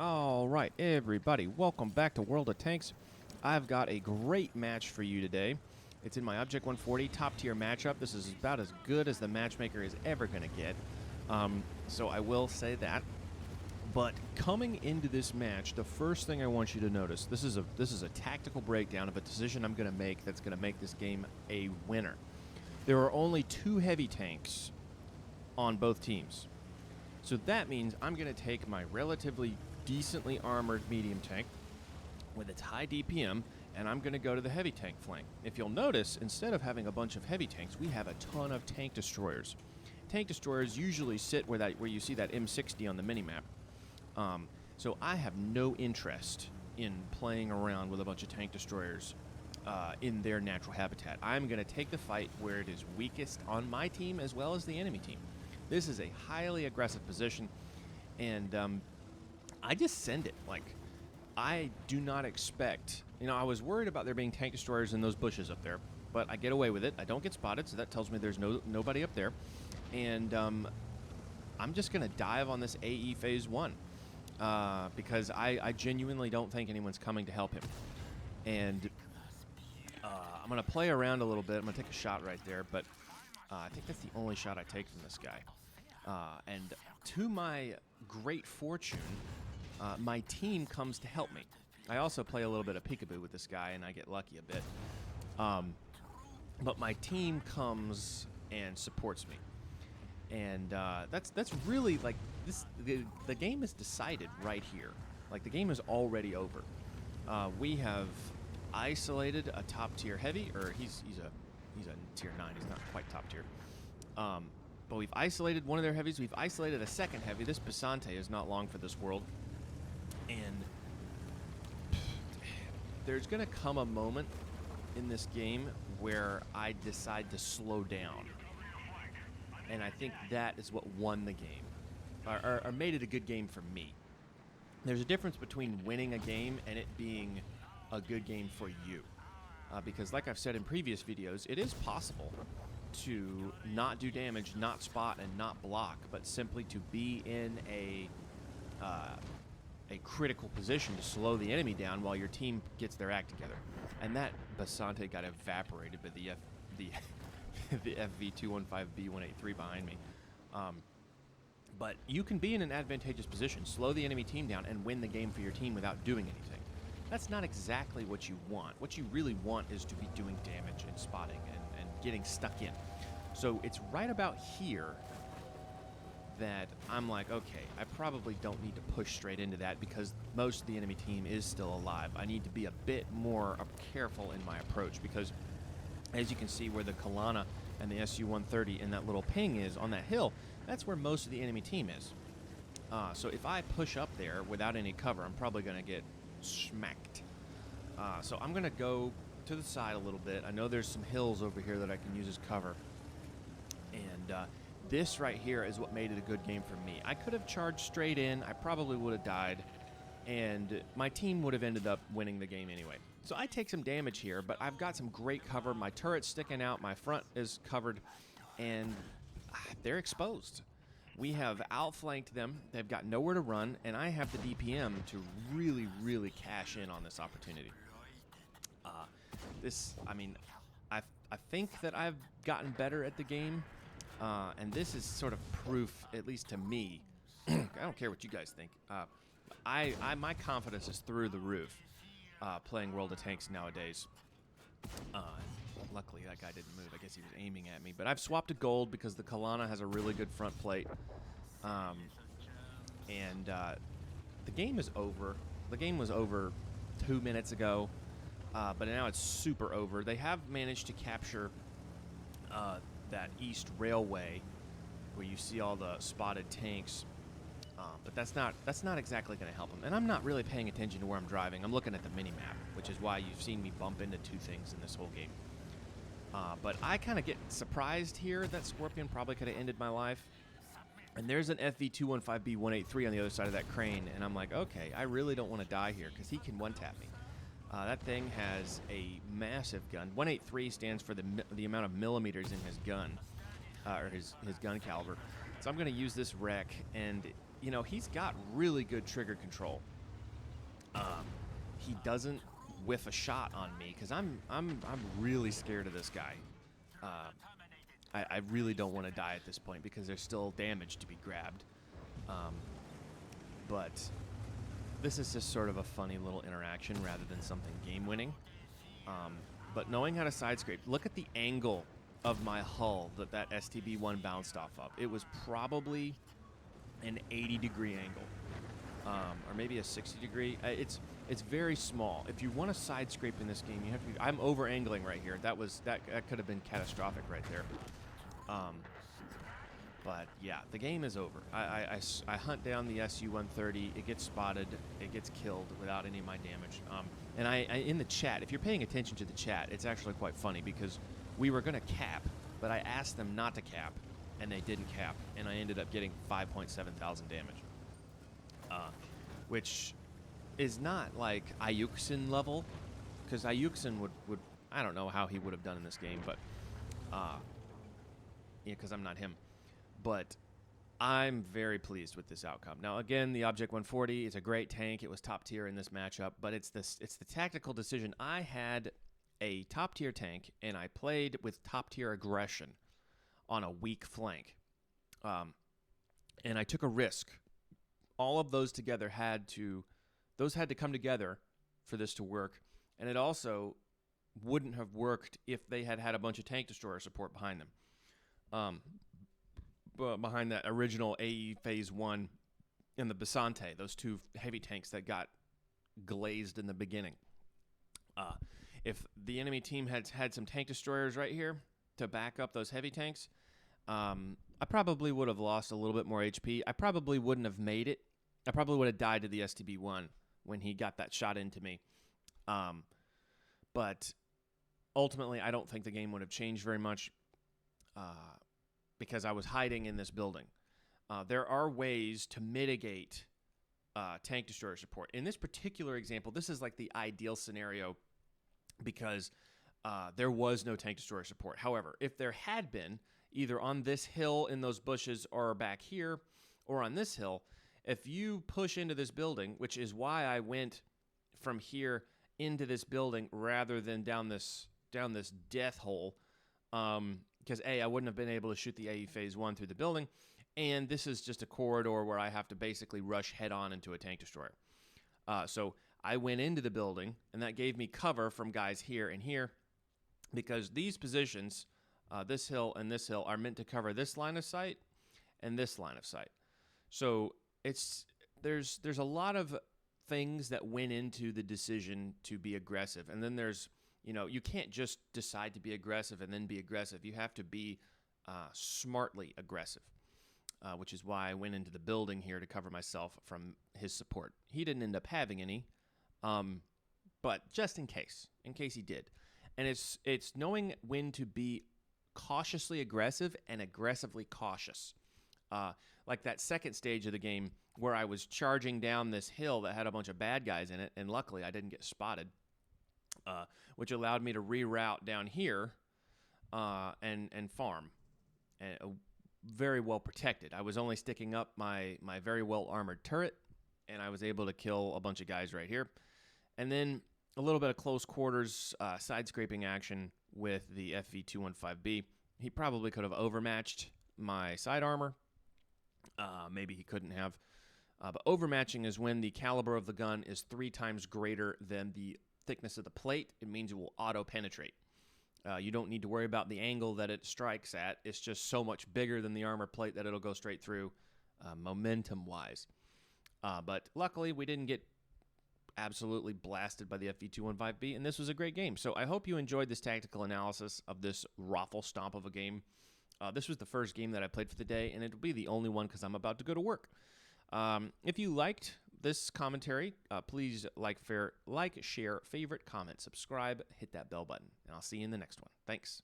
All right, everybody, welcome back to World of Tanks. I've got a great match for you today. It's in my Object 140 top tier matchup. This is about as good as the matchmaker is ever going to get. So I will say that. But coming into this match, the first thing I want you to notice, this is a tactical breakdown of a decision I'm going to make that's going to make this game a winner. There are only 2 heavy tanks on both teams. So that means I'm going to take my relatively decently armored medium tank with its high DPM, and I'm going to go to the heavy tank flank. If you'll notice, instead of having a bunch of heavy tanks, we have a ton of tank destroyers. Tank destroyers usually sit where you see that M60 on the minimap. So I have no interest in playing around with a bunch of tank destroyers in their natural habitat. I'm going to take the fight where it is weakest on my team as well as the enemy team. This is a highly aggressive position, and I just send it. Like, I do not expect... I was worried about there being tank destroyers in those bushes up there, but I get away with it. I don't get spotted, so that tells me there's nobody up there. And I'm just going to dive on this AE Phase 1 because I genuinely don't think anyone's coming to help him. And I'm going to play around a little bit. I'm going to take a shot right there, but I think that's the only shot I take from this guy. And to my great fortune, my team comes to help me. I also play a little bit of peekaboo with this guy, and I get lucky a bit. But my team comes and supports me. And that's really, like, the game is decided right here. Like, the game is already over. We have isolated a top-tier heavy, or he's a tier 9. He's not quite top tier. But we've isolated one of their heavies. We've isolated a second heavy. This Basante is not long for this world. And there's going to come a moment in this game where I decide to slow down. And I think that is what won the game, or made it a good game for me. There's a difference between winning a game and it being a good game for you. Because like I've said in previous videos, it is possible to not do damage, not spot, and not block, but simply to be in a critical position to slow the enemy down while your team gets their act together. And that Basante got evaporated by the FV215B183 behind me. But you can be in an advantageous position, slow the enemy team down, and win the game for your team without doing anything. That's not exactly what you want. What you really want is to be doing damage and spotting and getting stuck in. So it's right about here that I'm like, okay, I probably don't need to push straight into that because most of the enemy team is still alive. I need to be a bit more careful in my approach because, as you can see where the Kalana and the SU-130 and that little ping is on that hill, that's where most of the enemy team is. So if I push up there without any cover, I'm probably going to get smacked. So I'm going to go to the side a little bit. I know there's some hills over here that I can use as cover. And this right here is what made it a good game for me. I could have charged straight in. I probably would have died. And my team would have ended up winning the game anyway. So I take some damage here, but I've got some great cover. My turret's sticking out. My front is covered. And they're exposed. We have outflanked them. They've got nowhere to run, and I have the DPM to really, really cash in on this opportunity. I think that I've gotten better at the game, and this is sort of proof, at least to me. I don't care what you guys think. My confidence is through the roof playing World of Tanks nowadays. Luckily, that guy didn't move. I guess he was aiming at me. But I've swapped to gold because the Kalana has a really good front plate. The game is over. The game was over 2 minutes ago, but now it's super over. They have managed to capture that East Railway where you see all the spotted tanks. But that's not exactly going to help them. And I'm not really paying attention to where I'm driving. I'm looking at the mini-map, which is why you've seen me bump into 2 things in this whole game. But I kind of get surprised here that Scorpion probably could have ended my life. And there's an FV215B183 on the other side of that crane, and I'm like, okay, I really don't want to die here because he can one-tap me. That thing has a massive gun. 183 stands for the amount of millimeters in his gun, or his gun caliber. So I'm going to use this wreck, and he's got really good trigger control. He doesn't whiff a shot on me because I'm really scared of this guy. I really don't want to die at this point because there's still damage to be grabbed. But this is just sort of a funny little interaction rather than something game-winning. But knowing how to side scrape, look at the angle of my hull that STB-1 bounced off of. It was probably an 80-degree angle, or maybe a 60-degree. It's very small. If you want to side scrape in this game, you have to. I'm over angling right here. That could have been catastrophic right there. But yeah, the game is over. I hunt down the SU-130. It gets spotted. It gets killed without any of my damage. And I in the chat, if you're paying attention to the chat, it's actually quite funny because we were going to cap, but I asked them not to cap, and they didn't cap, and I ended up getting 5.7 thousand damage, which is not like Ayuksen level, because Ayuksen would I don't know how he would have done in this game, but because I'm not him. But I'm very pleased with this outcome. Now, again, the Object 140 is a great tank. It was top tier in this matchup, but it's the tactical decision. I had a top tier tank, and I played with top tier aggression on a weak flank, and I took a risk. All of those together had to come together for this to work, and it also wouldn't have worked if they had a bunch of tank destroyer support behind them. Behind that original AE Phase 1 and the Basante, those two heavy tanks that got glazed in the beginning. If the enemy team had some tank destroyers right here to back up those heavy tanks, I probably would have lost a little bit more HP. I probably wouldn't have made it. I probably would have died to the STB-1 when he got that shot into me. But ultimately, I don't think the game would have changed very much. Because I was hiding in this building. There are ways to mitigate tank destroyer support. In this particular example, this is like the ideal scenario because there was no tank destroyer support. However, if there had been, either on this hill in those bushes or back here or on this hill, if you push into this building, which is why I went from here into this building rather than down this death hole, because I wouldn't have been able to shoot the AE Phase 1 through the building, and this is just a corridor where I have to basically rush head-on into a tank destroyer. So I went into the building, and that gave me cover from guys here and here, because these positions, this hill and this hill, are meant to cover this line of sight and this line of sight. So there's a lot of things that went into the decision to be aggressive, and then there's you can't just decide to be aggressive and then be aggressive. You have to be smartly aggressive, which is why I went into the building here to cover myself from his support. He didn't end up having any, but just in case he did. And it's knowing when to be cautiously aggressive and aggressively cautious. Like that second stage of the game where I was charging down this hill that had a bunch of bad guys in it, and luckily I didn't get spotted. Which allowed me to reroute down here and farm. And very well protected. I was only sticking up my very well armored turret, and I was able to kill a bunch of guys right here. And then a little bit of close quarters side scraping action with the FV215B. He probably could have overmatched my side armor. Maybe he couldn't have. But overmatching is when the caliber of the gun is 3 times greater than the thickness of the plate. It means it will auto-penetrate. You don't need to worry about the angle that it strikes at. It's just so much bigger than the armor plate that it'll go straight through, momentum-wise. But luckily, we didn't get absolutely blasted by the FV215B, and this was a great game. So I hope you enjoyed this tactical analysis of this raffle stomp of a game. This was the first game that I played for the day, and it'll be the only one because I'm about to go to work. If you liked this commentary, please like, share, favorite, comment, subscribe, hit that bell button, and I'll see you in the next one. Thanks.